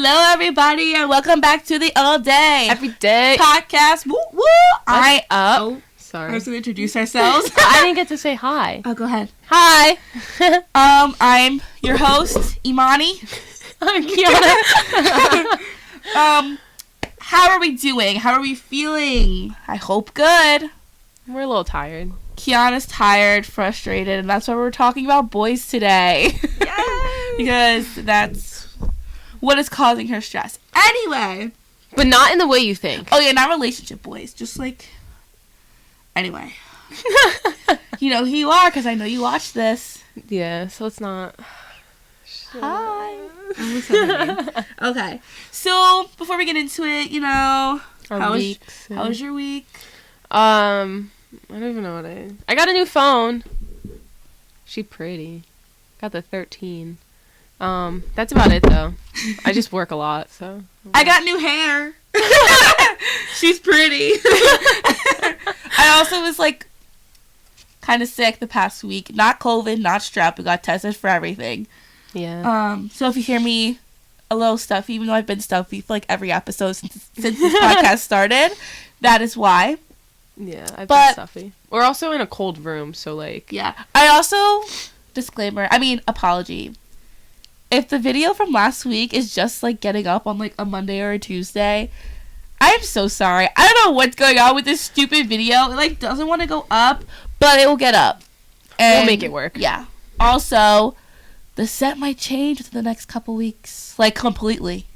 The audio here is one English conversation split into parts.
Hello, everybody, and welcome back to the All Day Every Day podcast. Woo woo! Sorry. I was going to introduce ourselves. I didn't get to say hi. Oh, go ahead. Hi. I'm your host, Imani. I'm Kiana. How are we doing? How are we feeling? I hope good. We're a little tired. Kiana's tired, frustrated, and that's why we're talking about boys today. Yay! Because that's what is causing her stress. Anyway. But not in the way you think. Oh, yeah, not relationship boys. Just like... Anyway. You know who you are, because I know you watch this. Yeah, so it's not... Hi. Okay. So, before we get into it, you know... How was your week? I don't even know what I got a new phone. She pretty. Got the 13. That's about it, though. I just work a lot, so... I got new hair. She's pretty. I also was, like, kind of sick the past week. Not COVID, not strep. We got tested for everything. Yeah. So if you hear me a little stuffy, even though I've been stuffy for, like, every episode since this podcast started, that is why. Yeah, I've been stuffy. We're also in a cold room, so, like... Yeah. I also... apology. If the video from last week is just, like, getting up on, like, a Monday or a Tuesday... I'm so sorry. I don't know what's going on with this stupid video. It, like, doesn't want to go up, but it will get up. And we'll make it work. Yeah. Also, the set might change within the next couple weeks. Like, completely.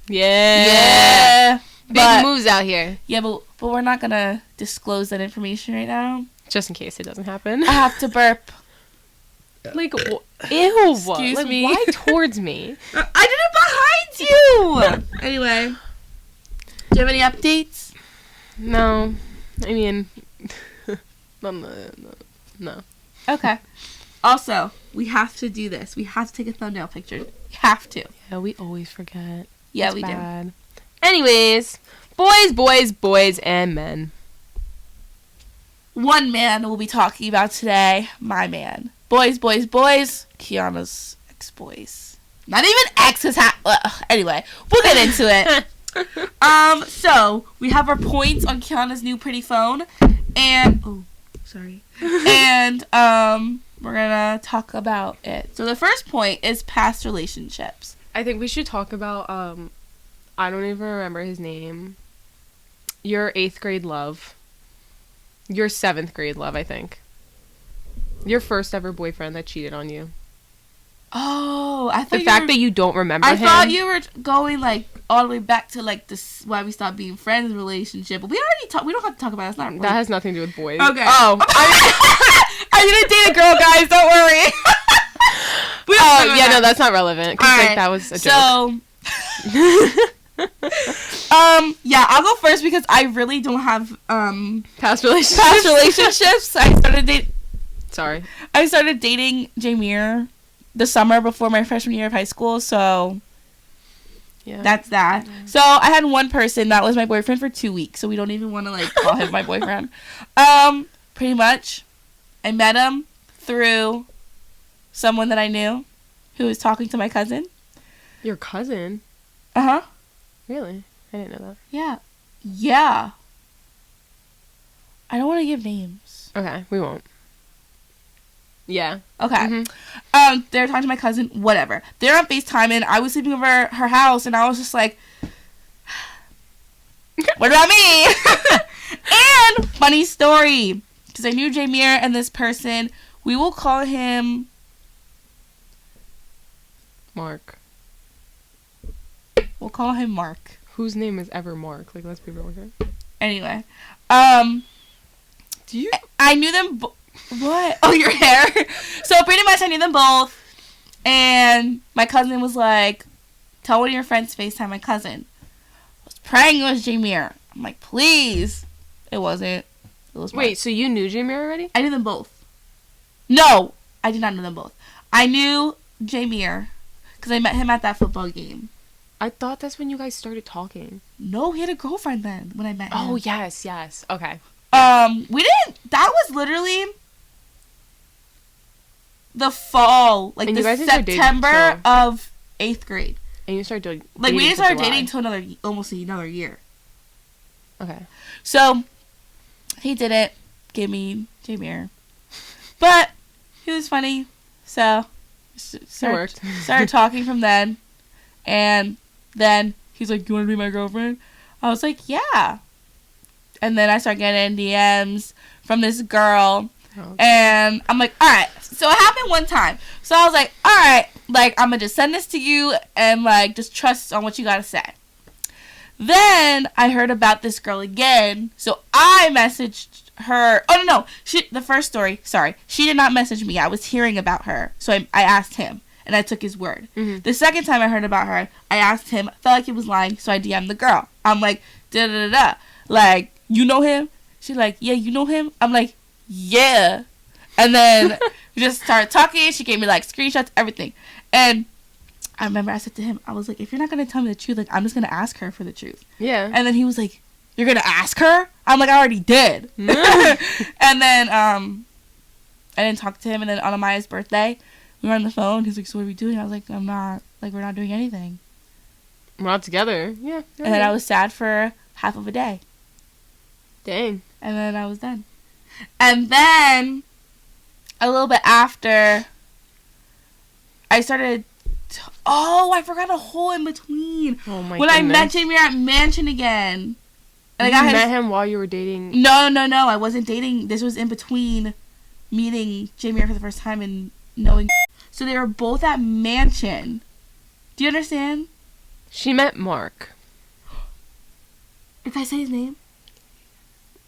Yeah. Big moves out here. Yeah, but we're not going to disclose that information right now. Just in case it doesn't happen. I have to burp. Like, ew. Excuse me. Why towards me? I did it behind you! Anyway. Do you have any updates? No. I mean, no. Okay. Also, we have to do this. We have to take a thumbnail picture. We have to. Yeah, we always forget. Yeah, it's we bad. do. Anyways, boys, and men. One man we'll be talking about today. My man. Boys. Kiana's ex-boys. Not even exes. Anyway, we'll get into it. So we have our points on Kiana's new pretty phone, and and we're gonna talk about it. So the first point is past relationships. I think we should talk about I don't even remember his name. Your 8th grade love. Your 7th grade love, I think. Your first ever boyfriend that cheated on you. Oh, I thought the fact that you don't remember him. I thought you were going, like, all the way back to, like, this why we stopped being friends relationship. But we already talked. We don't have to talk about it. It's not. That has nothing to do with boys. Okay. Oh. I didn't date a girl, guys. Don't worry. No, that's not relevant. Because, like, that was a joke. So, yeah, I'll go first because I really don't have, past relationships. I started dating Jameer the summer before my freshman year of high school, so yeah, that's that. Yeah. So I had one person that was my boyfriend for 2 weeks, so we don't even want to, like, call him my boyfriend. Pretty much, I met him through someone that I knew who was talking to my cousin. Your cousin? Uh-huh. Really? I didn't know that. Yeah. I don't want to give names. Okay, we won't. Yeah. Okay. Mm-hmm. They were talking to my cousin, whatever. They're on FaceTime, and I was sleeping over her house, and I was just like, what about me? And, funny story, because I knew Jameer and this person, we will call him Mark. We'll call him Mark. Whose name is ever Mark? Like, let's be real here. Anyway. Do you... I knew them... What? Oh, your hair? So, pretty much, I knew them both. And my cousin was like, tell one of your friends to FaceTime my cousin. I was praying it was Jameer. I'm like, please. It wasn't. It was Mark. Wait, so you knew Jameer already? I knew them both. No, I did not know them both. I knew Jameer because I met him at that football game. I thought that's when you guys started talking. No, he had a girlfriend then when I met him. Oh, yes. Okay. We didn't... That was literally the fall, like the September of 8th grade. And you started dating. Like, we didn't for start July. dating until almost another year. Okay. So, he didn't give me Jameer. But, he was funny. So, started talking from then. And then, he's like, you want to be my girlfriend? I was like, yeah. And then I started getting DMs from this girl. Oh. And I'm like, alright. So, it happened one time. So, I was like, alright. Like, I'm going to just send this to you. And, like, just trust on what you got to say. Then, I heard about this girl again. So, I messaged her. Oh, no. The first story. Sorry. She did not message me. I was hearing about her. So, I asked him. And I took his word. Mm-hmm. The second time I heard about her, I asked him. Felt like he was lying. So, I DM'd the girl. I'm like, da-da-da-da. Like, you know him? She's like, yeah, you know him? I'm like, yeah. And then we just started talking. She gave me, like, screenshots, everything. And I remember I said to him, I was like, if you're not going to tell me the truth, like, I'm just going to ask her for the truth. Yeah. And then he was like, you're going to ask her? I'm like, I already did. And then I didn't talk to him. And then on Amaya's birthday, we were on the phone. He's like, so what are we doing? I was like, we're not doing anything. We're not together. Yeah. And then I was sad for half of a day. Dang. And then I was done. And then, a little bit after, I started... I forgot a hole in between. Oh my when goodness. I met Jameer at Mansion again. And You met him while you were dating... No. I wasn't dating. This was in between meeting Jameer for the first time and knowing... So they were both at Mansion. Do you understand? She met Mark. If I say his name?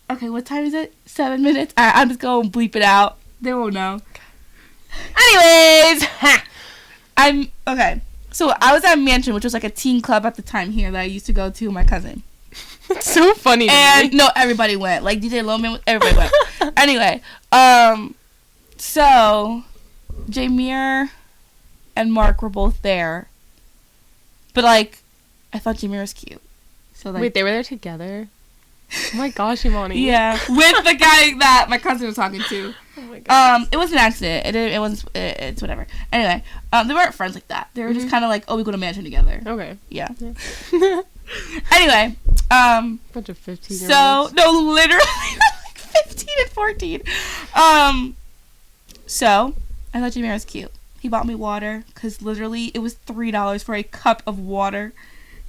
Okay, what time is it? 7 minutes? Alright, I'm just going to bleep it out. They won't know. Anyways! Okay. So I was at Mansion, which was like a teen club at the time here that I used to go to with my cousin. It's so funny to And me. no, everybody went. Like DJ Loman, everybody went. Anyway, so Jameer and Mark were both there. But like, I thought Jameer was cute. So like, Wait, they were there together? Oh my gosh, Imani. yeah, with the guy that my cousin was talking to. Oh my gosh. It was an accident. It wasn't. It's whatever. Anyway, they weren't friends like that. They were just kind of like, oh, we go to Mansion together. Okay. Yeah. Yeah. Anyway, Bunch of 15-year-olds. so no, literally like 15 and 14. So I thought Jameer was cute. He bought me water because literally it was $3 for a cup of water.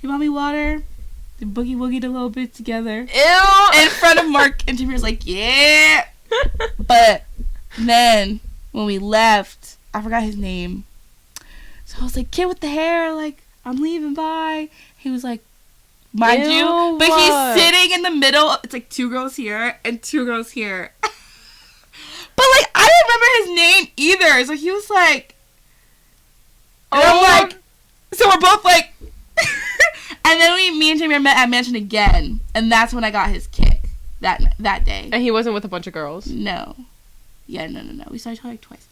He bought me water. They boogie woogied a little bit together. Ew! In front of Mark, and Jameer was like, yeah. But then when we left, I forgot his name. So I was like, kid with the hair, like, I'm leaving, bye. He was like, mind Ew, you, but what? he's sitting in the middle. It's like 2 girls here and 2 girls here. But like, I didn't remember his name either. So he was like, and I'm like, so we're both like, and then me and Jameer met at Mansion again, and that's when I got his kick that day. And he wasn't with a bunch of girls? No. Yeah, no. We started talking like twice.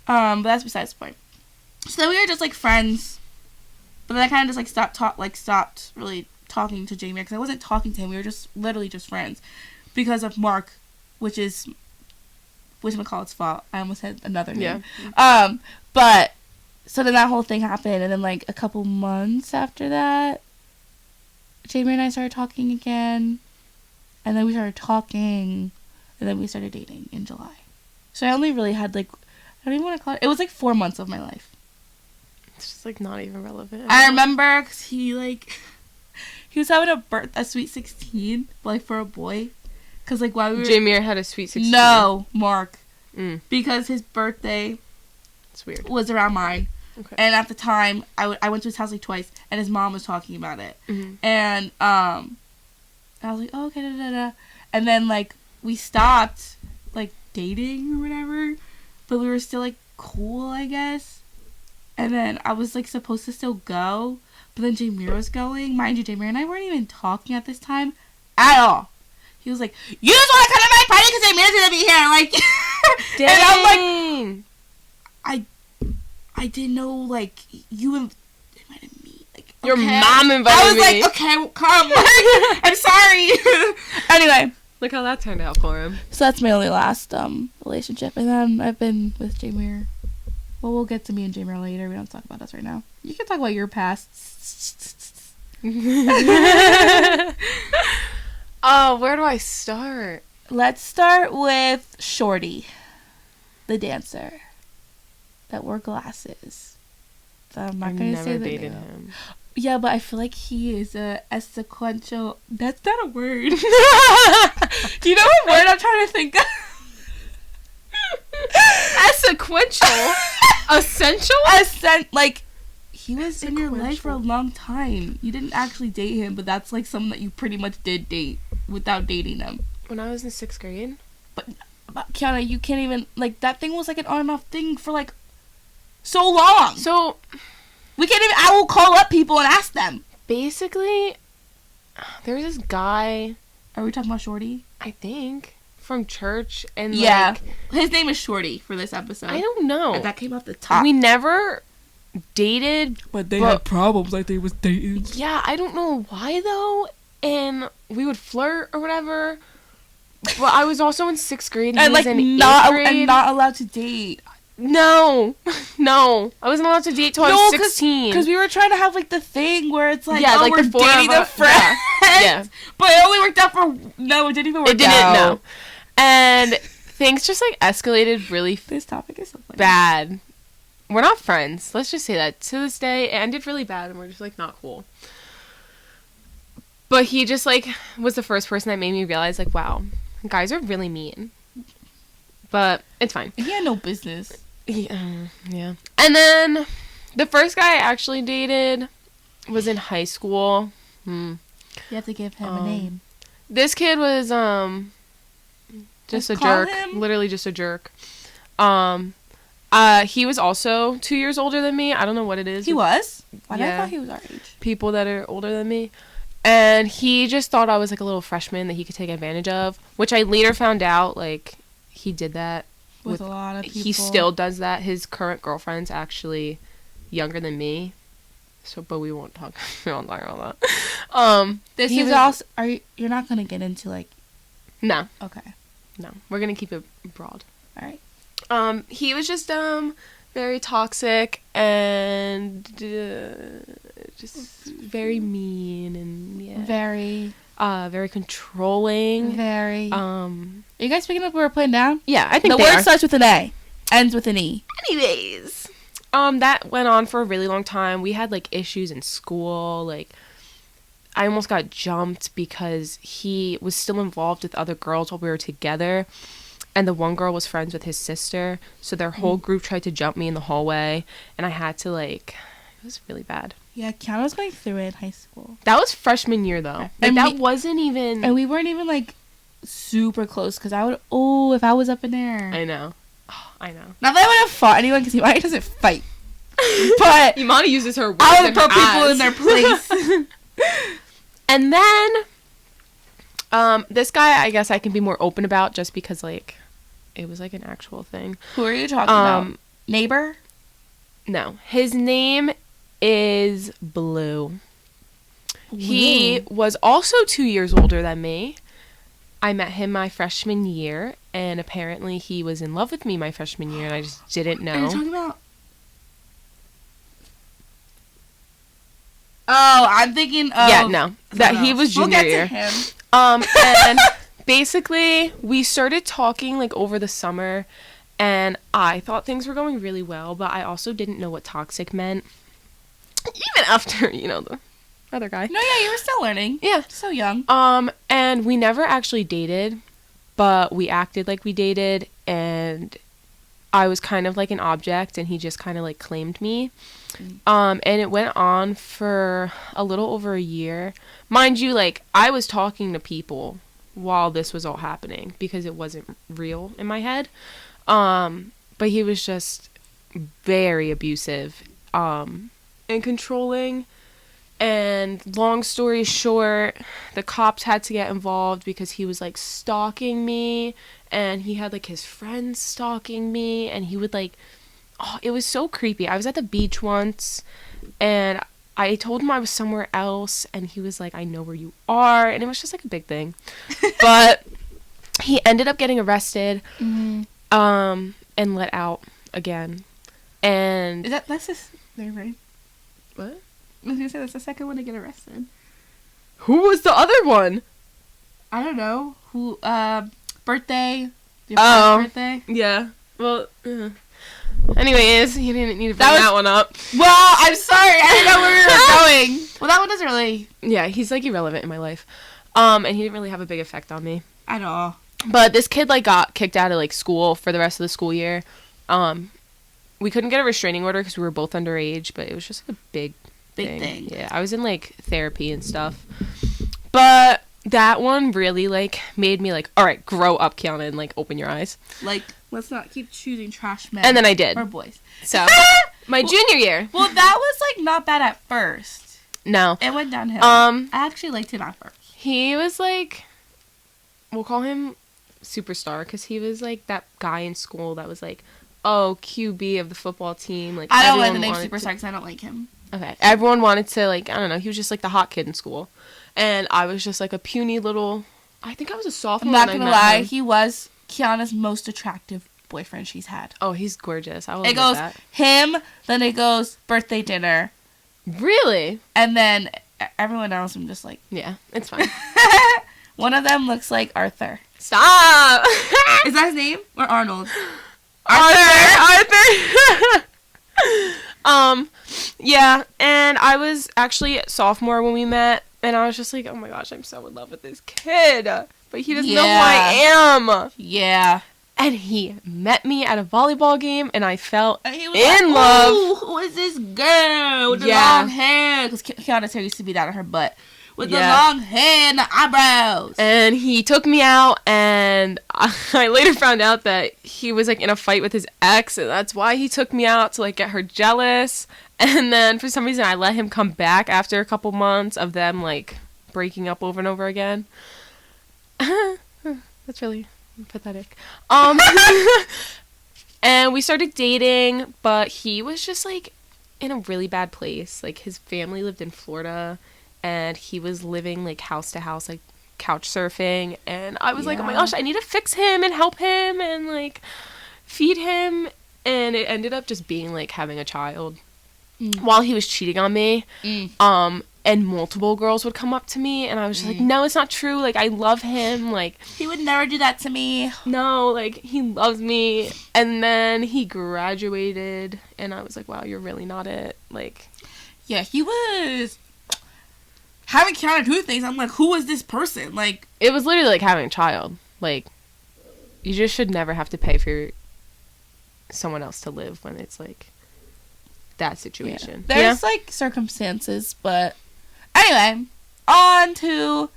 But that's besides the point. So then we were just like friends. But then I kind of just like stopped really talking to Jameer because I wasn't talking to him. We were just literally just friends because of Mark, which is whatchamacallit's fault. I almost said another name. Yeah. But so then that whole thing happened, and then like a couple months after that, Jameer and I started talking again, and then we started talking, and then we started dating in July. So I only really had like, I don't even want to call it. It was like 4 months of my life. It's just like not even relevant. I remember because he was having a sweet 16, like for a boy, because like while we were Jameer had a sweet 16. No, Mark, Because his birthday it's weird. was around mine. Okay. And at the time, I went to his house like twice, and his mom was talking about it. Mm-hmm. And I was like, oh, okay, da-da-da. And then, like, we stopped, like, dating or whatever, but we were still, like, cool, I guess. And then I was, like, supposed to still go, but then Jameer was going. Mind you, Jameer and I weren't even talking at this time at all. He was like, you just want to come to my party because Jameer's going to be here, like... Dang. And I'm like... I didn't know, like, you invited me. Like, Your okay. mom invited I was me. like, okay, well, come. Like, I'm sorry. Anyway. Look how that turned out for him. So that's my only last relationship. And then I've been with Jameer Well, we'll get to me and Jamie later. We don't talk about us right now. You can talk about your past. Oh, where do I start? Let's start with Shorty, the dancer that wore glasses. So I'm not going to say the dated name. him. Yeah, but I feel like he is a sequential. That's not a word. Do you know what word I'm trying to think of? Sequential? Essential? Like, he was in your life for a long time. You didn't actually date him, but that's like someone that you pretty much did date without dating him. When I was in 6th grade? But Kiana, you can't even, like, that thing was like an on and off thing for like so long. So, we can't even, I will call up people and ask them. basically, there was this guy, Are we talking about Shorty? I think, from church, and Yeah. His name is Shorty for this episode. I don't know. And that came off the top. We never dated, but they but- had problems like they was dating. yeah, I don't know why though, and we would flirt or whatever, but I was also in 6th grade, and he And was like in not 8th grade. and not allowed to date. No, I wasn't allowed to date till I was 16. Because we were trying to have like the thing where it's like, Yeah, oh, like we're the four dating of the us- friends. yeah. But it only worked out for no, it didn't even work It didn't, out. no. And things just like escalated really This topic is so funny. bad. We're not friends. Let's just say that. To this day, it ended really bad, and we're just like not cool. But he just like was the first person that made me realize like, wow, guys are really mean. But it's fine. He had no business. Yeah. And then the first guy I actually dated was in high school. You have to give him a name. This kid was just a call jerk. him- Literally just a jerk. He was also 2 years older than me. I don't know what it is. He was? Why did I Yeah. thought he was our age? People that are older than me. And he just thought I was like a little freshman that he could take advantage of, which I later found out like he did that With a lot of people. He still does that. His current girlfriend's actually younger than me. So, but we won't talk about that. This he is was- also. You're not gonna get into like. No, Okay. we're gonna keep it broad. All right. He was just very toxic and just very mean and very controlling. Very. Are you guys picking up what we're putting down? Yeah, I think The they word are. starts with an A, ends with an E. Anyways, that went on for a really long time. We had like issues in school. Like, I almost got jumped because he was still involved with other girls while we were together. And the one girl was friends with his sister. So their whole group tried to jump me in the hallway. And I had to like, it was really bad. Yeah, Kiana was going through it in high school, That was freshman year though. Like, And that we- wasn't even. and we weren't even like super close. Cause I would. Oh, if I was up in there. I know. Oh, I know. Not that I would have fought anyone, because Imani doesn't fight. But Imani uses her words I would and put her people in eyes. their place. And then, this guy, I guess I can be more open about just because, like, it was, like, an actual thing. Who are you talking about? Neighbor? No. His name is Blue. He was also 2 years older than me. I met him my freshman year, and apparently he was in love with me my freshman year, and I just didn't Are you know. talking about? Oh, I'm thinking of. Yeah, no. That he was We'll junior get year. to him. And basically we started talking like over the summer, and I thought things were going really well, but I also didn't know what toxic meant. Even after, the other guy. No, yeah, you were still learning. Yeah. So young. And we never actually dated, but we acted like we dated, and I was kind of like an object, and he just kind of like claimed me. And it went on for a little over a year. Mind you, like, I was talking to people while this was all happening because it wasn't real in my head. But he was just very abusive, and controlling. And long story short, the cops had to get involved because he was like stalking me, and he had like his friends stalking me, and he would like, oh, it was so creepy. I was at the beach once, and I told him I was somewhere else, and he was like, I know where you are, and it was just like a big thing. But he ended up getting arrested, and let out again. And And That's his name, right? what? I was gonna say that's the second one to get arrested. Who was the other one? I don't know who. Birthday. Your Oh. first birthday. Yeah. Well. Anyways, you didn't need to bring That was- that one up. Well, I'm sorry. I didn't know where we were going. Well, that one doesn't really Yeah, he's like irrelevant in my life. And he didn't really have a big effect on me. at all. But this kid like got kicked out of like school for the rest of the school year. We couldn't get a restraining order because we were both underage, but it was just like a big Thing. Yeah, I was in like therapy and stuff. But that one really like made me like, all right, grow up, Kiana, and like open your eyes. Like, let's not keep choosing trash men. And then I did. Or boys. So my junior year. Well, that was like not bad at first. No. It went downhill. I I actually liked him at first. He was like, we'll call him superstar because he was like that guy in school that was like, oh, QB of the football team. Like I don't like the everyone name wanted Superstar because I don't like him. Okay. Everyone wanted to, like, I don't know, he was just, like, the hot kid in school. And I was just, like, a puny little, I think I was a I'm sophomore not when I gonna met lie, him. he was Kiana's most attractive boyfriend she's had. Oh, he's gorgeous. I will It admit goes that. him, then it goes birthday dinner, Really? and then everyone else I'm just like, Yeah, it's fine. one of them looks like Arthur. Stop! Is that his name? Or Arnold? Arthur! Yeah, and I was actually a sophomore when we met, and I was just like, oh my gosh, I'm so in love with this kid. But he doesn't know who I am. Yeah. And he met me at a volleyball game, and I felt And he was in like, love. "Ooh, who is this girl with the Yeah. long hair? Because Kiana's hair used to be down on her butt. With Yeah. the long hair and the eyebrows. And he took me out, and I later found out that he was like in a fight with his ex, and that's why he took me out to like get her jealous. And then for some reason, I let him come back after a couple months of them like breaking up over and over again. That's really pathetic. And we started dating, but he was just like in a really bad place. Like his family lived in Florida, and he was living like house to house, like couch surfing. And I was like, oh my Yeah. gosh, I need to fix him and help him and like feed him. And it ended up just being like having a child while he was cheating on me. And multiple girls would come up to me, and I was just like, no, it's not true. Like, I love him. Like, He would never do that to me. no, like, he loves me. And then he graduated, and I was like, wow, you're really not it. Like, Yeah, he was having Kiana do things. I'm like, who is this person? Like, it was literally like having a child. Like, you just should never have to pay for someone else to live when it's like that situation. there's like circumstances, but anyway, on to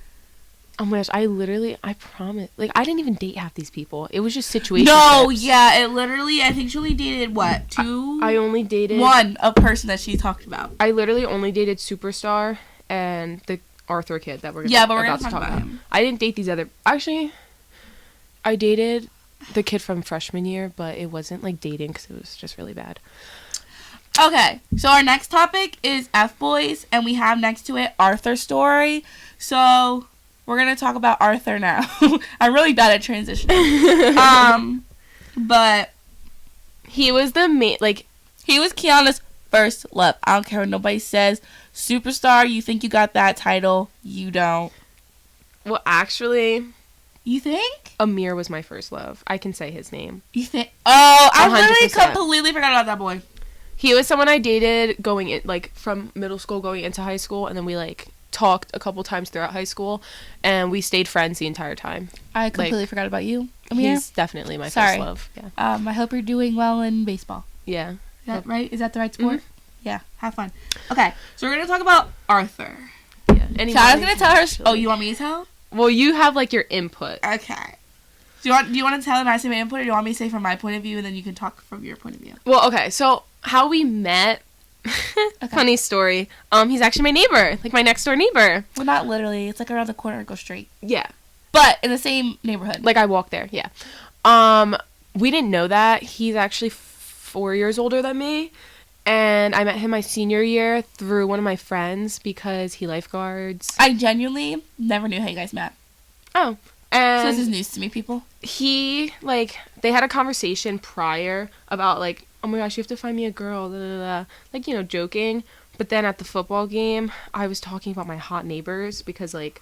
Oh my gosh, I promise. Like, I didn't even date half these people. It was just situations. no, yeah, it literally. I think she only dated what two? I only dated one a person that she talked about. I literally only dated Superstar and the Arthur kid that we're Yeah, but we're about gonna to talk about him. I didn't date these other. Actually, I dated the kid from freshman year, but it wasn't like dating because it was just really bad. Okay, so our next topic is F boys, and we have next to it Arthur's story. So we're gonna talk about Arthur now. I'm really bad at transitioning. But He was the main, like, he was Kiana's first love. I don't care what nobody says. Superstar, you think you got that title? You don't. well, actually, You think? Amir was my first love. I can say his name. You think? Oh, I literally 100%. completely forgot about that boy. He was someone I dated going in, like, from middle school going into high school, and then we, like, talked a couple times throughout high school, and we stayed friends the entire time. I completely forgot about you. Amir. He's definitely my Sorry. first love. Yeah. I hope you're doing well in baseball. Yeah. Is that right? Is that the right sport? Mhm. Yeah. Have fun. Okay, so we're gonna talk about Arthur. Yeah. Anyway, Shada's gonna tell her. actually. Oh, you want me to tell? Well, you have, like, your input. Okay. Do you want to tell and I say my input, or do you want me to say from my point of view, and then you can talk from your point of view? Well, okay, so how we met, funny story, he's actually my neighbor, like my next door neighbor. Well, not literally. It's like around the corner. Go straight. Yeah, But in the same neighborhood. like I walk there, yeah. We didn't know that. He's actually 4 years older than me, and I met him my senior year through one of my friends because he lifeguards. I genuinely never knew how you guys met. Oh, So and this is news to me, people. he, like, they had a conversation prior about, like, oh my gosh, you have to find me a girl, da, da, da. Like, you know, joking. But then at the football game, I was talking about my hot neighbors because, like,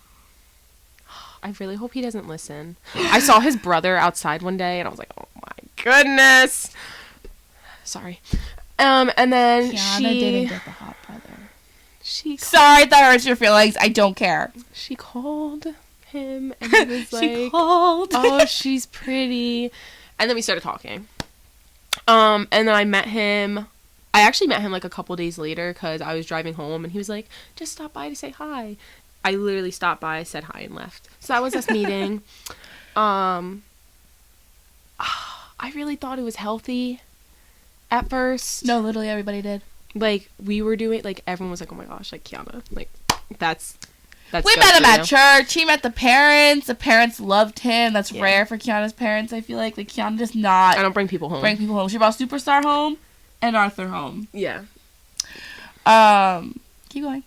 I really hope he doesn't listen. I saw his brother outside one day, and I was like, oh my goodness. Sorry. And then Kiana she... didn't get the hot brother. Sorry, that hurts your feelings. I don't care. She called him, and he was like, She called. oh, she's pretty. And then we started talking. And then I met him. I actually met him like a couple days later because I was driving home, and he was like, just stop by to say hi. I literally stopped by, said hi, and left. So that was us meeting. I really thought it was healthy at first. No, literally everybody did. Like, we were doing, like, everyone was like, oh my gosh, like, Kiana, like, that's we met him at church. He met the parents. The parents loved him. That's Yeah. rare for Kiana's parents, I feel like. Like, Kiana does not I don't bring people home. She brought Superstar home and Arthur home. Yeah. Keep going.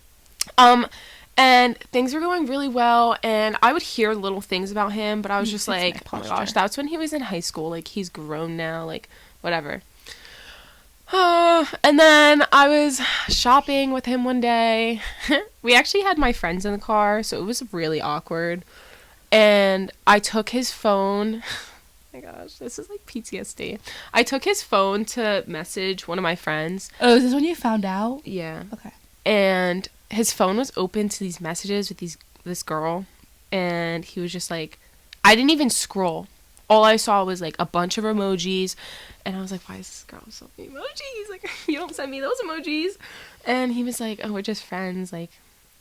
And things were going really well, and I would hear little things about him, but I was just Fix like, my oh my posture. gosh, that's when he was in high school. Like, he's grown now, like, whatever. And then I was shopping with him one day. We actually had my friends in the car, so it was really awkward. And I took his phone. Oh my gosh, this is like PTSD. I took his phone to message one of my friends. Oh, is this when you found out? Yeah. Okay. And his phone was open to these messages with this girl, and he was just like, I didn't even scroll. All I saw was like a bunch of emojis, and I was like, why is this girl so many emojis? Like, you don't send me those emojis. And he was like, oh, we're just friends. Like,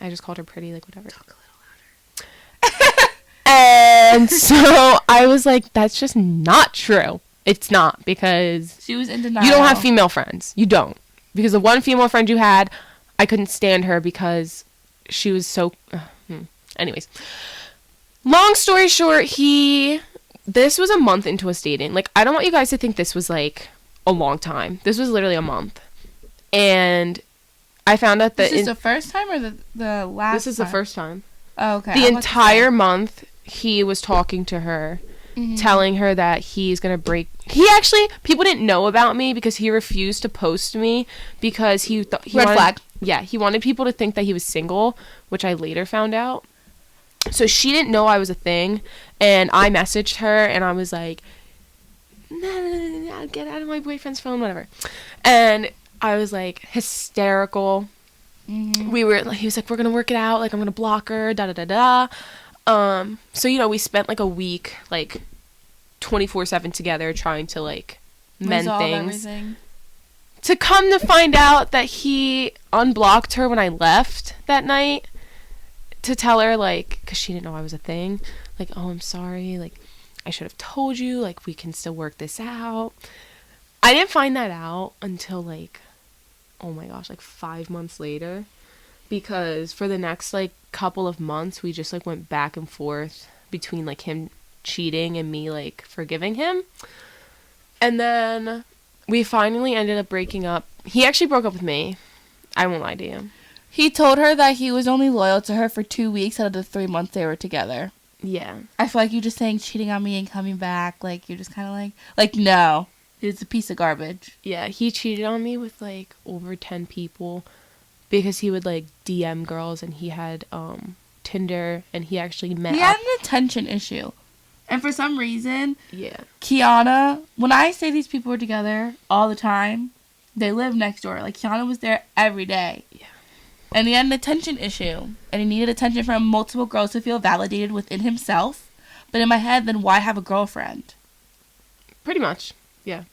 I just called her pretty, like, whatever. Talk a little louder. And so I was like, that's just not true. It's not, because She was in denial. you don't have female friends. You don't. Because the one female friend you had, I couldn't stand her because she was so... Anyways. Long story short, this was a month into us dating. Like, I don't want you guys to think this was, like, a long time. This was literally a month. And I found out that... This is the first time or the last This is time? the first time. Oh, okay. The entire month, he was talking to her, telling her that he's gonna break... People didn't know about me because he refused to post me because he Red flag. Yeah, he wanted people to think that he was single, which I later found out. So she didn't know I was a thing, and I messaged her, and I was like, no, get out of my boyfriend's phone, whatever. And I was like hysterical. Mm-hmm. He was like, we're gonna work it out, like, I'm gonna block her, da da da da. So, you know, we spent like a week, like 24/7 together, trying to like mend Resolve things. everything. To come to find out that he unblocked her when I left that night, to tell her, like, because she didn't know I was a thing, like, oh, I'm sorry, like, I should have told you, like, we can still work this out. I didn't find that out until, like, oh my gosh, like 5 months later, because for the next, like, couple of months, we just, like, went back and forth between, like, him cheating and me, like, forgiving him. And then we finally ended up breaking up. He actually broke up with me. I won't lie to you. He told her that he was only loyal to her for 2 weeks out of the 3 months they were together. Yeah. I feel like you just saying cheating on me and coming back, like, you're just kind of like, no. It's a piece of garbage. Yeah, he cheated on me with, like, over 10 people because he would, like, DM girls, and he had Tinder, and he actually met He had an attention issue. And for some reason, Yeah. Kiana, when I say these people were together all the time, they live next door. Like, Kiana was there every day. Yeah. And he had an attention issue. And he needed attention from multiple girls to feel validated within himself. But in my head, then why have a girlfriend? Pretty much. Yeah.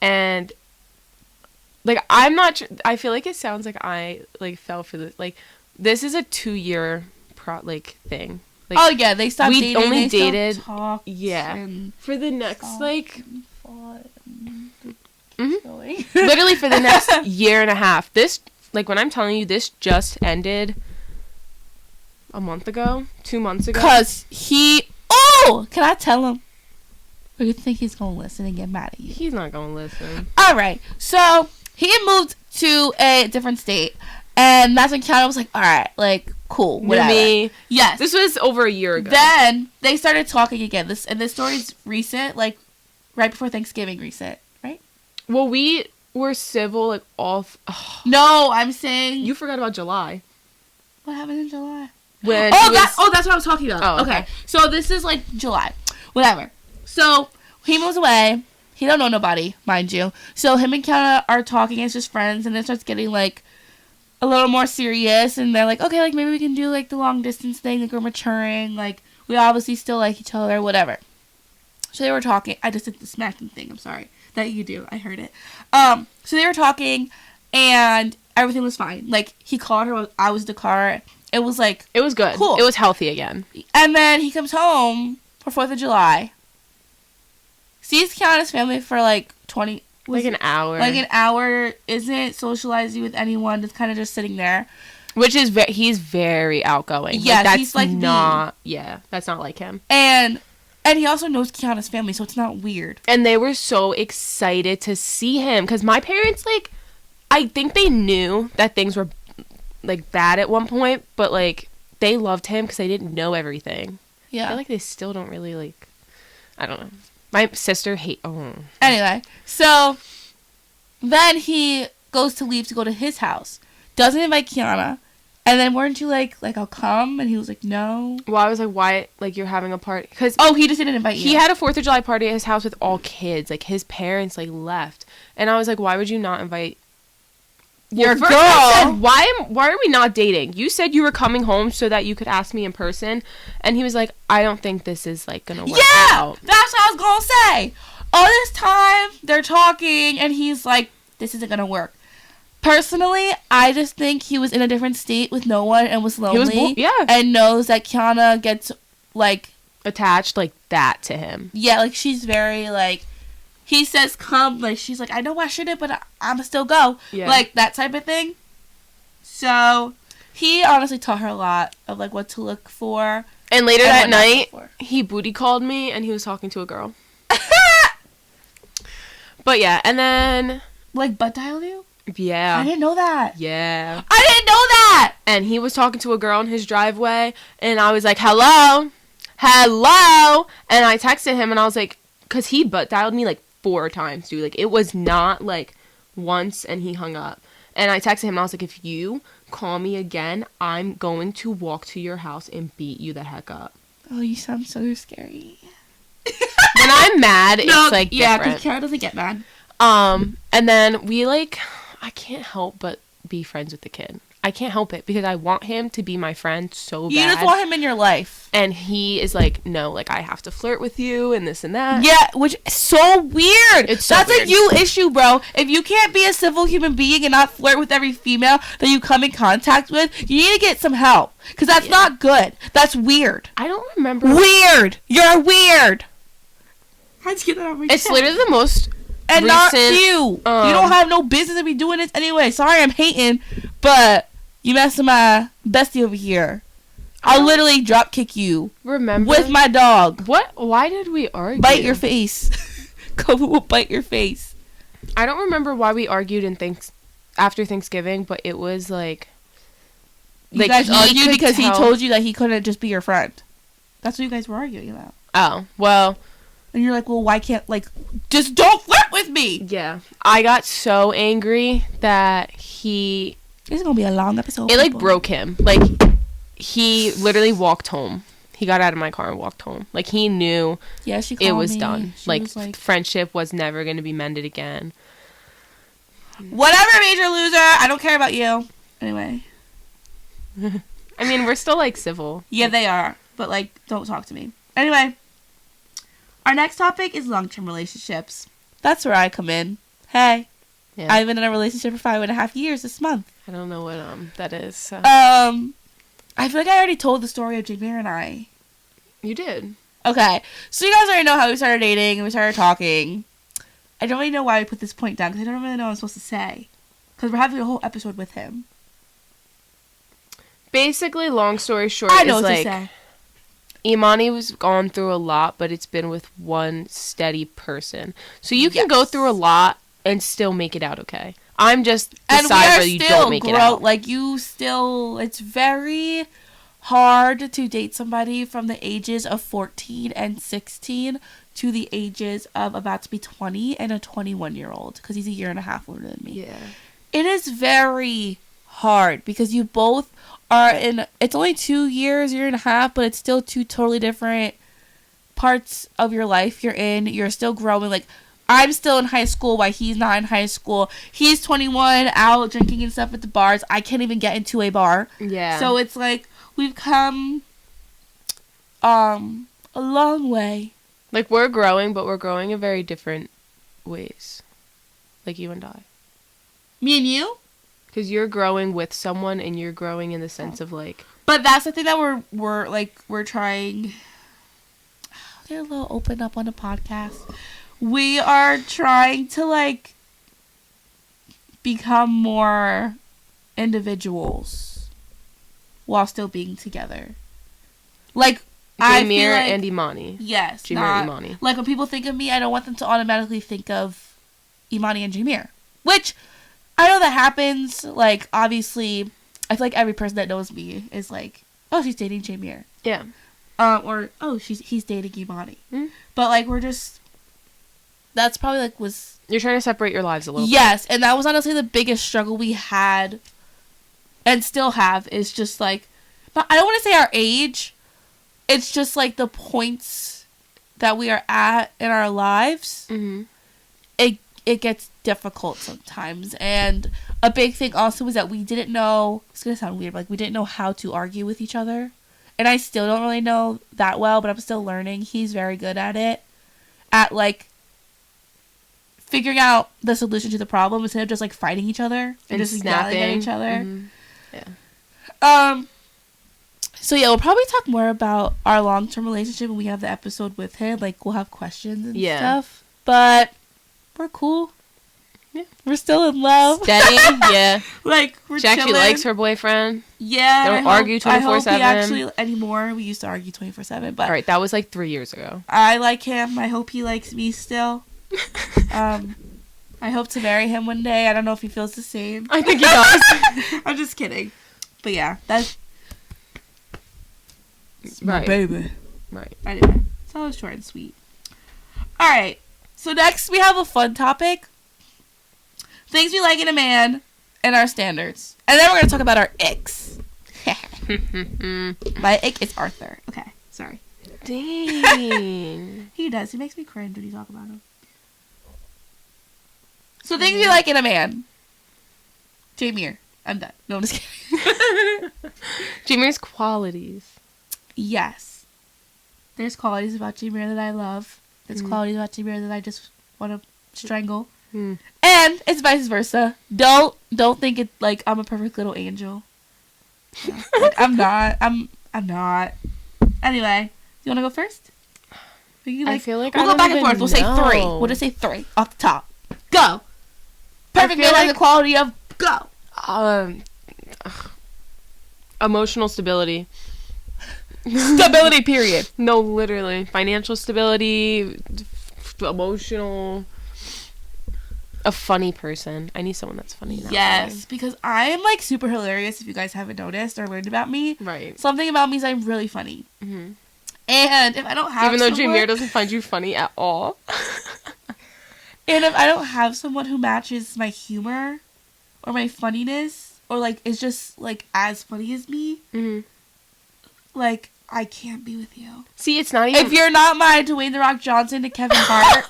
And, like, I'm not sure. I feel like it sounds like I, like, fell for this. Like, this is a 2-year, thing. Like, Oh, yeah, they stopped we dating. only they still dated- talked yeah. and for the next, fought like, and fought and Mhm. going. literally for the next year and a half. This, like, when I'm telling you, this just ended a month ago, 2 months ago. Because he... Oh! Can I tell him? Or you think he's going to listen and get mad at you? He's not gonna listen. All right. So, he moved to a different state. And that's when Kiana was like, all right, like, cool, whatever. Me. Yes. This was over a year ago. Then, they started talking again. This story's recent, like, right before Thanksgiving recent, right? Well, we were civil, like, No, I'm saying... You forgot about July. What happened in July? When that's what I was talking about. Oh, okay. So this is, like, July. Whatever. So, he moves away. He don't know nobody, mind you. So, him and Kiana are talking as just friends, and then it starts getting, like, a little more serious, and they're like, okay, like, maybe we can do, like, the long-distance thing, like, we're maturing, like, we obviously still like each other, whatever. So, they were talking. I just did the smacking thing, I'm sorry. That you do. I heard it. So, they were talking, and everything was fine. Like, he called her, I was in the car. It was, like... It was good. Cool. It was healthy again. And then he comes home for 4th of July. Sees Kiana's family for, like, 20... Like an hour. Like an hour. Isn't socializing with anyone. Just kind of just sitting there. Which is... He's very outgoing. Yeah, like, that's he's like not... Me. Yeah, that's not like him. And he also knows Kiana's family, so it's not weird. And they were so excited to see him. Because my parents, like... I think they knew that things were, like, bad at one point. But, like, they loved him because they didn't know everything. Yeah. I feel like they still don't really, like... I don't know. My sister Anyway, so then he goes to leave to go to his house. Doesn't invite Kiana. And then weren't you like I'll come? And he was like, no. Well, I was like, why? Like, you're having a party? Because he just didn't invite you. He had a 4th of July party at his house with all kids. Like, his parents, like, left. And I was like, why would you not invite your girl? I said, why are we not dating? You said you were coming home so that you could ask me in person. And he was like, I don't think this is, like, gonna work out. That's what I was gonna say. All this time, they're talking, and he's like, this isn't gonna work. Personally, I just think he was in a different state with no one and was lonely. And knows that Kiana gets, like... attached like that to him. Yeah, like, she's very, like... He says, come, like, she's like, I know I shouldn't, but I'm still go. Yeah. Like, that type of thing. So, he honestly taught her a lot of, like, what to look for. And later that night, he booty called me, and he was talking to a girl. But, yeah, and then... Like, butt dialed you? Yeah. I didn't know that. Yeah. I didn't know that! And he was talking to a girl in his driveway, and I was like, hello? Hello? And I texted him, and I was like... Because he butt dialed me, like, 4 times, dude. Like, it was not, like, once and he hung up. And I texted him and I was like, if you call me again, I'm going to walk to your house and beat you the heck up. Oh, you sound so scary. When I'm mad, it's, like, different. Yeah, because Kara doesn't get mad. And then we, like, I can't help but be friends with the kid. I can't help it because I want him to be my friend so bad. You just want him in your life. And he is like, no, like, I have to flirt with you and this and that. Yeah, which is so weird. It's so That's weird. a you issue, bro. If you can't be a civil human being and not flirt with every female that you come in contact with, you need to get some help. Because that's not good. That's weird. I don't remember. Weird. You're weird. How'd you get that on my It's literally the most and recent, not you. You don't have no business to be doing this anyway. Sorry, I'm hating, but you messing my bestie over here. I'll literally drop kick you. Remember? With my dog. What? Why did we argue? Bite your face. Kobe will bite your face. I don't remember why we argued after Thanksgiving, but it was like... You guys argued because he told you that he couldn't just be your friend. That's what you guys were arguing about. Oh, well... And you're like, well, why can't, like, just don't flirt with me! Yeah. I got so angry that he... This is gonna be a long episode. It, like, broke him. Like, he literally walked home. He got out of my car and walked home. Like, he knew it was done. Like, friendship was never gonna be mended again. Whatever, major loser! I don't care about you. Anyway. I mean, we're still, like, civil. Yeah, they are. But, like, don't talk to me. Anyway. Our next topic is long-term relationships. That's where I come in. Hey. Yeah. I've been in a relationship for 5.5 years this month. I don't know what that is. So. I feel like I already told the story of Jameer and I. You did. Okay. So you guys already know how we started dating and we started talking. I don't really know why I put this point down because I don't really know what I'm supposed to say. Because we're having a whole episode with him. Basically, long story short, I know what to say. Imani was gone through a lot, but it's been with one steady person. So you can go through a lot and still make it out okay. I'm just the side where you don't make it out. Like, it's very hard to date somebody from the ages of 14 and 16 to the ages of about to be 20 and a 21-year-old, because he's a year and a half older than me. Yeah. It is very hard because you both are in, it's only 2 years, year and a half, but it's still two totally different parts of your life you're in. You're still growing. Like, I'm still in high school while he's not in high school. He's 21, out drinking and stuff at the bars. I can't even get into a bar. Yeah. So it's like, we've come a long way. Like, we're growing, but we're growing in very different ways. Like you and I. Me and you? Because you're growing with someone, and you're growing in the sense of, like... But that's the thing that we're trying... Get a little open up on the podcast. We are trying to, like, become more individuals while still being together. Like, I feel Jameer like, and Imani. yes, Jameer not, and Imani. like, when people think of me, I don't want them to automatically think of Imani and Jameer. Which, I know that happens. Like, obviously, I feel like every person that knows me is like, oh, she's dating Jameer. Yeah. Or, oh, he's dating Imani. Mm-hmm. But, like, we're just... That's probably, like, was... You're trying to separate your lives a little Yes, and that was honestly the biggest struggle we had, and still have, is just, like... But I don't want to say our age. It's just, like, the points that we are at in our lives. bit. Mm-hmm. It gets difficult sometimes. And a big thing also is that we didn't know... It's going to sound weird, but, like, we didn't know how to argue with each other. And I still don't really know that well, but I'm still learning. He's very good at it. At, like, figuring out the solution to the problem instead of just, like, fighting each other. And just yelling at each other. Mm-hmm. Yeah. So, yeah, we'll probably talk more about our long-term relationship when we have the episode with him. Like, we'll have questions and stuff. But we're cool. Yeah. We're still in love. Steady, yeah. Like, we're Jackie chilling. likes her boyfriend. Yeah. They don't argue 24/7. I hope he actually, anymore. We used to argue 24/7, but... All right, that was like 3 years ago. I like him. I hope he likes me still. I hope to marry him one day. I don't know if he feels the same. I think he does. I'm just kidding. But yeah, that's Right. baby. Right. Anyway, so short and sweet. Alright, so next we have a fun topic. Things we like in a man and our standards. And then we're going to talk about our icks. My ick is Arthur. Okay, sorry. Dang. He does. He makes me cringe when you talk about him. So things we like in a man. Jameer. I'm done. No, I'm just kidding. Jameer's qualities. Yes. There's qualities about Jameer that I love. There's qualities about Jameer that I just want to strangle. Mm. And it's vice versa. Don't think it like I'm a perfect little angel. No, like, I'm not. I'm not. Anyway, you want to go first? We can, I feel like we'll I go don't back and even forth. We'll say know. 3. We'll just say 3 off the top. Go. Perfect feel man has like- the quality of go. Emotional stability. Stability. Period. No, literally. Financial stability, emotional. A funny person. I need someone that's funny now. Yes, because I'm like super hilarious. If you guys haven't noticed or learned about me, Right. something about me is I'm really funny. Mm-hmm. And if I don't have Even though someone, Jameer doesn't find you funny at all. and if I don't have someone who matches my humor or my funniness or like is just like as funny as me, Mm-hmm. like I can't be with you. See, it's not even. If you're not my Dwayne The Rock Johnson to Kevin Hart,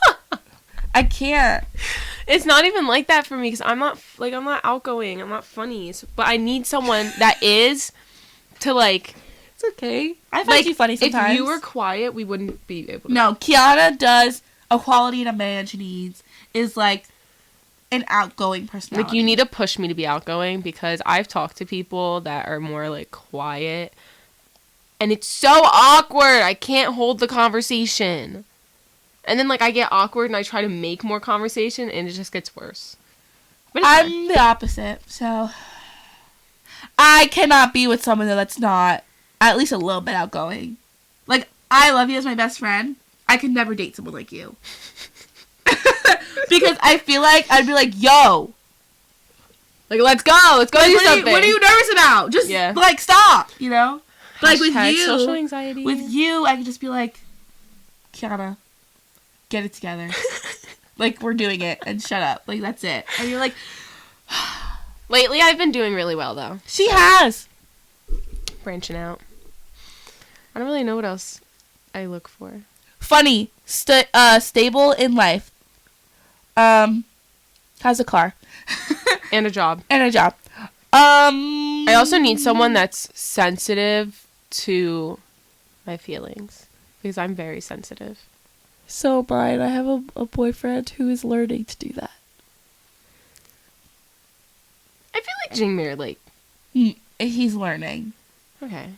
I can't. It's not even like that for me because I'm not outgoing. I'm not funny. But I need someone that is to like. It's okay. I find Like, you funny sometimes. If you were quiet, we wouldn't be able to. No, Kiana does a quality in a man she needs is like an outgoing personality. Like, you need to push me to be outgoing because I've talked to people that are more like quiet. And it's so awkward. I can't hold the conversation. And then, like, I get awkward and I try to make more conversation and it just gets worse. But it's fine. I'm the opposite, so I cannot be with someone that's not at least a little bit outgoing. Like, I love you as my best friend. I could never date someone like you. Because I feel like I'd be like, yo. Like, let's go. Let's go Like, do what something. are you nervous about? Just, like, stop, you know? But, like, with Hashtag you, social anxiety. I can just be like, Kiana, get it together. Like, we're doing it, and shut up. Like, that's it. And you're like... Lately, I've been doing really well, though. She has! Branching out. I don't really know what else I look for. Funny. Stable in life. Has a car. And a job. And a job. I also need someone that's sensitive to my feelings. Because I'm very sensitive. So, Brian, I have a boyfriend who is learning to do that. I feel like Jameer, like... He's learning. Okay.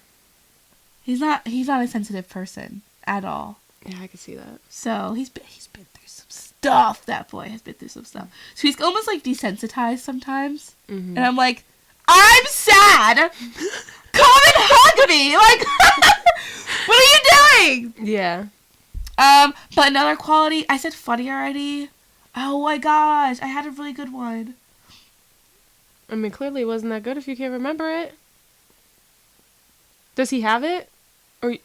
He's not a sensitive person at all. Yeah, I can see that. So, he's been through some stuff. That boy has been through some stuff. So, he's almost, like, desensitized sometimes. Mm-hmm. And I'm like, I'm sad! Come and hug me! Like, what are you doing? Yeah. But another quality, I said funny already. Oh my gosh, I had a really good one. I mean, clearly it wasn't that good if you can't remember it. Does he have it? Or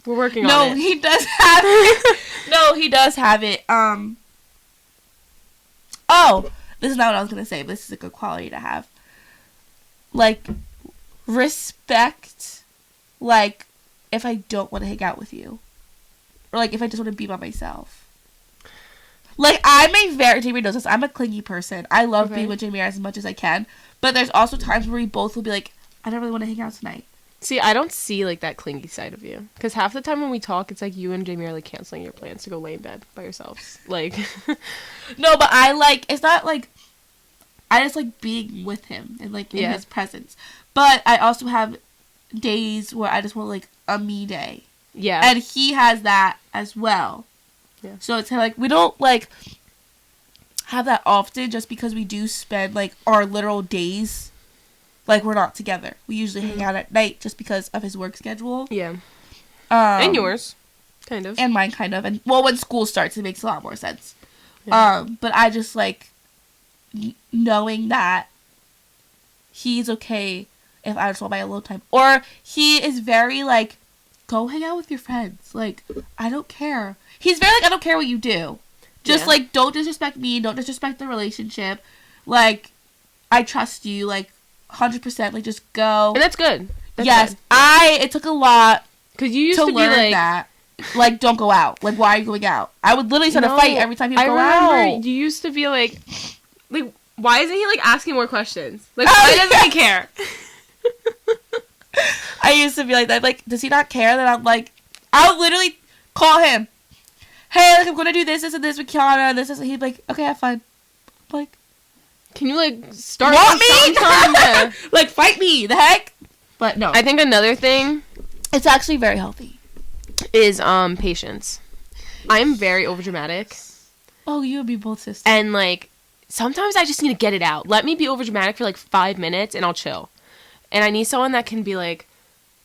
we're working on it? No, he does have it. No, he does have it. Oh, this is not what I was going to say, but this is a good quality to have. Like, respect, like, if I don't want to hang out with you. Or, like, if I just want to be by myself. Like, Jamie knows this, I'm a clingy person. I love being with Jamie as much as I can. But there's also times where we both will be like, I don't really want to hang out tonight. See, I don't see, like, that clingy side of you. Because half the time when we talk, it's like you and Jamie are, like, canceling your plans to go lay in bed by yourselves. Like... No, but it's not, like... I just like being with him and, like, in his presence. But I also have days where I just want, like, a me day. Yeah. And he has that as well. Yeah. So it's kind of like, we don't, like, have that often just because we do spend, like, our literal days, like, we're not together. We usually hang out at night just because of his work schedule. Yeah. And yours. Kind of. And mine, kind of. And, well, when school starts, it makes a lot more sense. Yeah. But I just, like, knowing that he's okay if I just want my alone time. Or he is very, like, go hang out with your friends. Like, I don't care. He's very, like, I don't care what you do. Just, like, don't disrespect me. Don't disrespect the relationship. Like, I trust you. Like, 100%. Like, just go. And that's good. That's yes. good. It took a lot Because you used to learn be like... that. Like, don't go out. Like, why are you going out? I would literally start a fight every time you go out. I remember you used to be like, why isn't he, like, asking more questions? Like, why doesn't he care? I used to be like that. Like, does he not care that I'm, like... I would literally call him. Hey, like, I'm going to do this and this with Kiana and this. And he'd be like, okay, have fun. I'm like... Can you, like, start... Want me? Yeah. Like, fight me. The heck? But no. I think another thing... It's actually very healthy. Is, patience. I'm very overdramatic. Oh, you and me both, sisters. And, like, sometimes I just need to get it out. Let me be overdramatic for, like, 5 minutes, and I'll chill. And I need someone that can be like,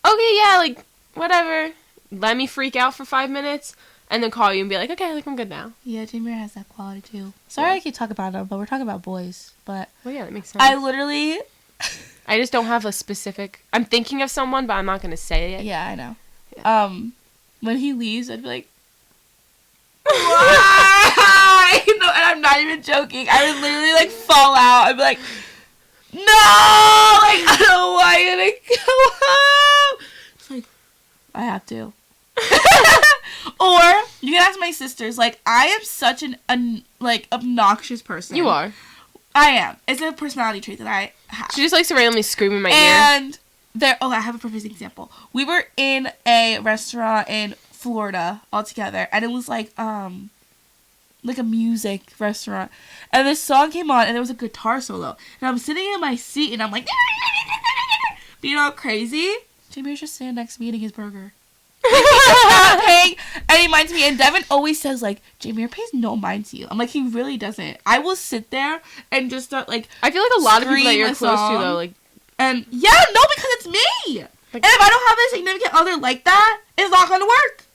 okay, yeah, like, whatever. Let me freak out for 5 minutes, and then call you and be like, okay, like, I'm good now. Yeah, Jameer has that quality, too. Sorry I keep talking about him, but we're talking about boys. But well, yeah, that makes sense. I literally... I just don't have a specific... I'm thinking of someone, but I'm not going to say it. Yeah, I know. Yeah. When he leaves, I'd be like, why? No, and I'm not even joking. I would literally, like, fall out. I'd be like, no! Like, I don't want you to go home. It's like, I have to. Or, you can ask my sisters, like, I am such an obnoxious person. You are. I am. It's a personality trait that I have. She just likes to randomly scream in my ear. And I have a perfect example. We were in a restaurant in Florida all together, and it was like a music restaurant, and this song came on, and there was a guitar solo, and I'm sitting in my seat, and I'm like, being all crazy. Jameer's just sitting next to me eating his burger. He's not paying any mind to me, and Devin always says, like, Jameer pays no mind to you. I'm like, he really doesn't. I will sit there and just start, like, I feel like a lot of people that you're close to, though, like... And, yeah, no, because it's me! Like, and if I don't have a significant other like that, it's not gonna work.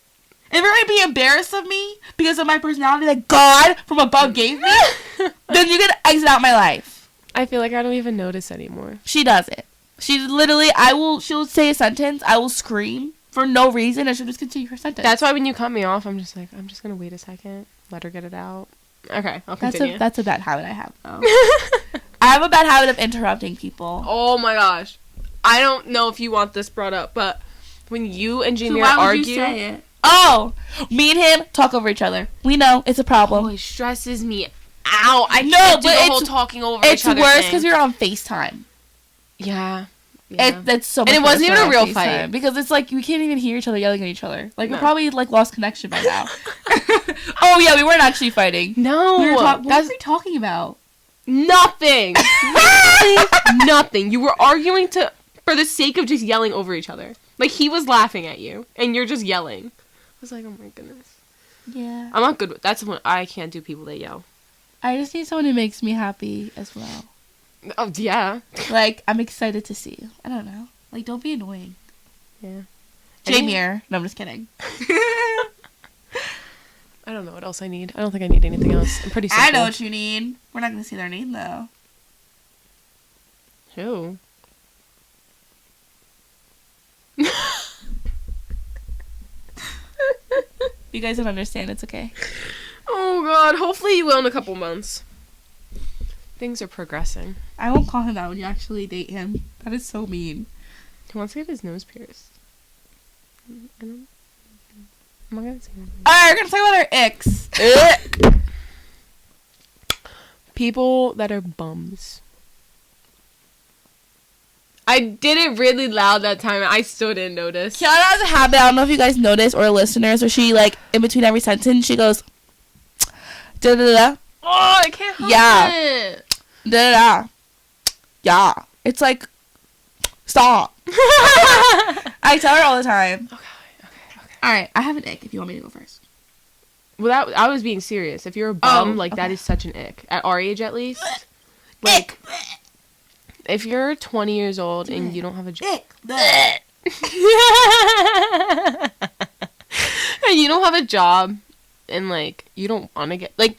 If you're gonna be embarrassed of me because of my personality that God from above gave me, then you can exit out my life. I feel like I don't even notice anymore. She does it. She literally, she'll say a sentence, I will scream for no reason, and she'll just continue her sentence. That's why when you cut me off, I'm just like, I'm just gonna wait a second, let her get it out. Okay, I'll continue. That's a bad habit I have, though. I have a bad habit of interrupting people. Oh my gosh. I don't know if you want this brought up, but when you and Jamie why argue... would you say it? Oh! Me and him talk over each other. We know. It's a problem. Oh, it stresses me out. I No, can't do but the it's- whole talking over each It's other worse thing. because you're on FaceTime. Yeah. That's so much And it wasn't worse even a on real FaceTime, fight. because it's like we can't even hear each other yelling at each other. Like, No. we probably like lost connection by now. Oh yeah, we weren't actually fighting. No. What That's were we talking about? nothing. Literally nothing. You were arguing for the sake of just yelling over each other. Like, he was laughing at you, and you're just yelling. I was like, oh my goodness. Yeah. I'm not good with... That's when I can't do people that yell. I just need someone who makes me happy as well. Oh, yeah. Like, I'm excited to see you. I don't know. Like, don't be annoying. Yeah. Jamie. No, I'm just kidding. I don't know what else I need. I don't think I need anything else. I'm pretty simple. I know what you need. We're not going to see their name, though. Who? You guys don't understand. It's okay. Oh, God. Hopefully you will in a couple months. Things are progressing. I won't call him that when you actually date him. That is so mean. He wants to get his nose pierced. I'm not going to say anything. Alright, we're going to talk about our icks. People that are bums. I did it really loud that time. I still didn't notice. Kiana has a habit, I don't know if you guys notice or listeners, where she, like, in between every sentence, she goes, da-da-da, Oh, I can't help Yeah. it. da-da-da. Yeah. It's like, stop. I tell her all the time. Okay. Alright, I have an ick if you want me to go first. Well, I was being serious. If you're a bum, Oh, that okay. is such an ick. At our age, at least. Like, Ick. if you're 20 years old and you don't have a job. Ick. Bleh. And you don't have a job and, like, you don't want to get... Like,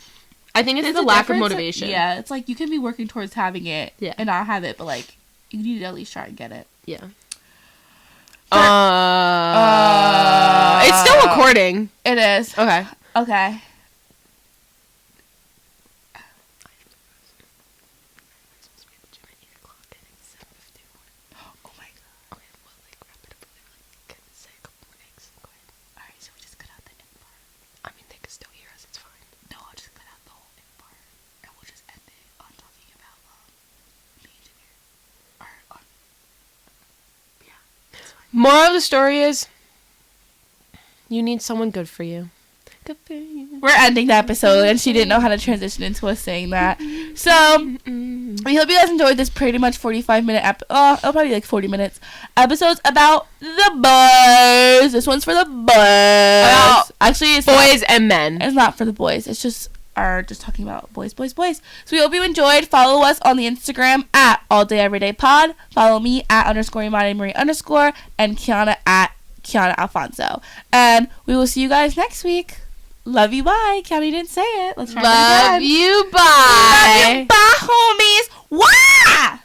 I think it's There's the a lack of difference. motivation. Yeah, it's like you can be working towards having it Yeah. and not have it, but, like, you need to at least try and get it. Yeah. For- It's still recording. It is. Okay. Okay. Oh my god. Okay, well, like, wrap it up really quick. Say a couple more things. Go ahead. Alright, so we just cut out the end part. I mean, they can still hear us. It's fine. No, I'll just cut out the whole end part. And we'll just end it on talking about the engineer. Or on... Yeah, that's fine. Moral of the story is, you need someone good for you. Good for you. We're ending the episode, and she didn't know how to transition into us saying that. So, we hope you guys enjoyed this pretty much 45-minute it'll probably be like 40 minutes episodes about the boys. This one's for the boys. Actually, it's Boys and men. It's not for the boys. It's just just talking about boys. So we hope you enjoyed. Follow us on the Instagram at alldayeverydaypod. Follow me at _Imani_Marie_ and Kiana at Kiana Alfonso. And we will see you guys next week. Love you, bye. Kiana didn't say it. Let's try Love it again. you, Love bye. you, bye, homies. Wah!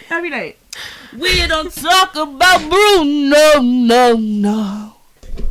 Happy night. We don't talk about Bruno, no.